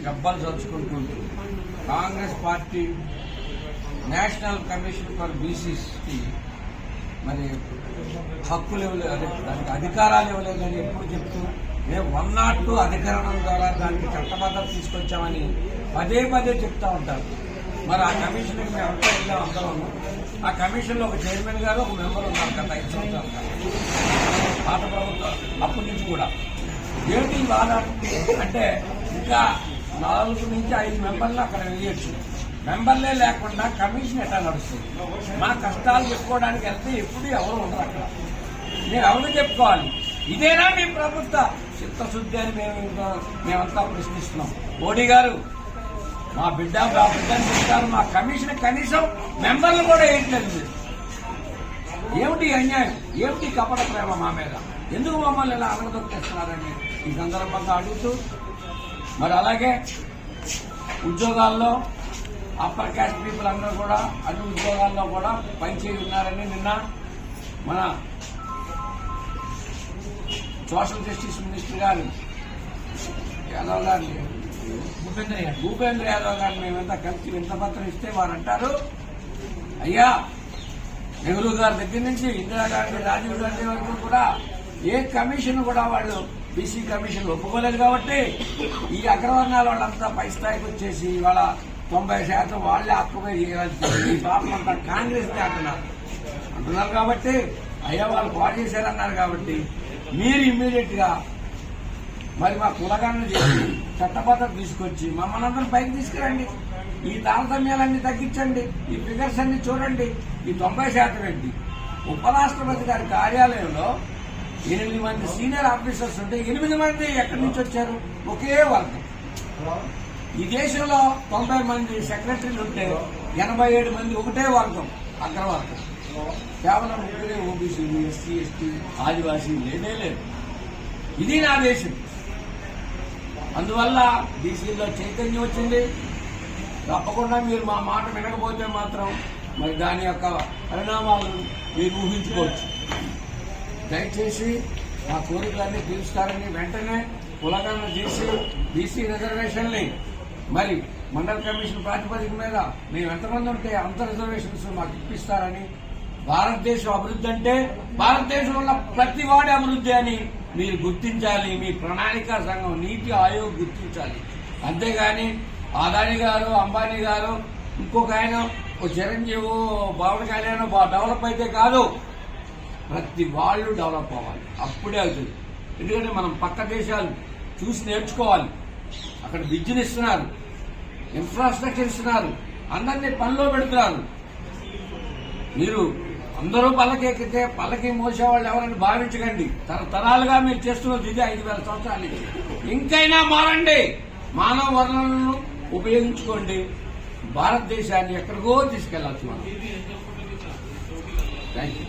గబ్బలు చదువుకుంటూ Congress party national commission for బీసీస్కి మరి హక్కులు ఇవ్వలేదు, దానికి అధికారాలు ఇవ్వలేదని ఎప్పుడు చెప్తూ మేము 102 అధికరణం ద్వారా దానికి చట్టబద్ధత తీసుకొచ్చామని పదే పదే చెప్తా ఉంటారు. మరి ఆ కమిషన్కి మేము అంతా వెళ్ళాం అందరం. ఆ కమిషన్లో ఒక చైర్మన్ గారు ఒక మెంబర్ ఉన్నారు గత 5 సంవత్సరాలు పాత ప్రభుత్వం అప్పటి నుంచి కూడా. ఏమిటి బాధ అంటే ఇంకా 4 నుంచి 5 మెంబర్లు అక్కడ వేయచ్చు. మెంబర్లే లేకుండా కమిషన్ ఎట్లా నడుస్తుంది? మా కష్టాలు చెప్పుకోవడానికి వెళ్తే ఎప్పుడు ఎవరు ఉండరు అక్కడ. మీరు ఎవరు చెప్పుకోవాలి? ఇదేనా మీ ప్రభుత్వ చిత్తశుద్ధి అని మేమంతా ప్రశ్నిస్తున్నాం. మోడీ గారు మా బిడ్డని చెప్తారు, మా కమిషన్ కనీసం మెంబర్లు కూడా వేయట్లేదు. ఏమిటి అన్యాయం? ఏమిటి కపట ప్రేమ మా మీద? ఎందుకు మమ్మల్ని ఇలా అనగదొక్కేస్తున్నారని ఈ సందర్భంగా అడుగుతూ, మరి అలాగే ఉద్యోగాల్లో అప్పర్ క్యాస్ట్ పీపుల్ అందరూ కూడా అన్ని ఉద్యోగాల్లో కూడా పనిచేసి ఉన్నారని నిన్న మన సోషల్ జస్టిస్ మినిస్టర్ గారు యాదవ్ గారిని భూపేంద్ర యాదవ్ గారిని మేమంతా కలిసి వింతపత్రం ఇస్తే వారు అంటారు, అయ్యా నెహ్రూ గారి దగ్గర నుంచి ఇందిరాగాంధీ, రాజీవ్ గాంధీ వరకు కూడా ఏ కమిషన్ కూడా వాళ్ళు బీసీ కమిషన్ ఒప్పుకోలేదు కాబట్టి ఈ అగ్రవర్ణాల వాళ్ళంతా పై స్థాయికి వచ్చేసి ఇవాళ 90% వాళ్లే ఆక్యుపై చేయాల్సి ఈ పాపం అంతా కాంగ్రెస్ అంటున్నారు కాబట్టి అయ్యా వాళ్ళు పాటు చేశారన్నారు కాబట్టి మీరు ఇమ్మీడియట్ గా మరి మా కులగాన్ని చేసి చట్టబద్ధత తీసుకొచ్చి మమ్మల్ని అందరం పైకి తీసుకురండి. ఈ తారతమ్యాలన్నీ తగ్గించండి, ఈ ఫిగర్స్ అన్ని చూడండి. ఈ 90% ఏంటి? ఉపరాష్ట్రపతి గారి కార్యాలయంలో 8 మంది సీనియర్ ఆఫీసర్స్ ఉంటే 8 మంది ఎక్కడి నుంచి వచ్చారు? ఒకే వర్గం. ఈ దేశంలో 90 మంది సెక్రటరీలు ఉంటే 87 మంది ఒకటే వర్గం, అగ్రవర్గం. కేవలం ముగ్గురే ఓబీసీలు, ఎస్సీ, ఎస్టీ, ఆదివాసీ లేనే లేదు. ఇది నా దేశం. అందువల్ల బీసీలో చైతన్యం వచ్చింది. తప్పకుండా మీరు మా మాట వినకపోతే మాత్రం మరి దాని యొక్క పరిణామాలను మీరు ఊహించుకోవచ్చు. దయచేసి మా కోరికలన్నీ తీరుస్తారని వెంటనే కులగణన చేసి బీసీ రిజర్వేషన్ని మరి మండల కమిషన్ ప్రాతిపదిక మీద మేము ఎంతమంది ఉంటే అంత రిజర్వేషన్స్ మాకు ఇప్పిస్తారని, భారతదేశం అభివృద్ధి అంటే భారతదేశంలో ఉన్న ప్రతి వాడి అభివృద్ధి అని మీరు గుర్తించాలి. మీ ప్రణాళికా సంఘం నీతి ఆయోగ్ గుర్తించాలి. అంతేగాని అదాని గారు, అంబానీ గారు, ఇంకొక ఆయన ఓ చిరంజీవి, పవన్ కళ్యాణ్ డెవలప్ అయితే కాదు, ప్రతి వాళ్ళు డెవలప్ అవ్వాలి. అప్పుడే అవుతుంది. ఎందుకంటే మనం పక్క దేశాలు చూసి నేర్చుకోవాలి. అక్కడ విద్యను ఇస్తున్నారు, ఇన్ఫ్రాస్ట్రక్చర్ ఇస్తున్నారు, అందరినీ పనిలో పెడుతున్నారు. మీరు అందరూ పల్లకెక్కితే పల్లకి మోసేవాళ్ళు ఎవరని భావించకండి. తరతరాలుగా మీరు చేస్తున్నది ఇదే 5,000 సంవత్సరాల నుంచి. ఇంకైనా మారండి, మానవ వనరులను ఉపయోగించుకోండి. భారతదేశాన్ని ఎక్కడికో తీసుకెళ్లొచ్చు మనం. Thank you.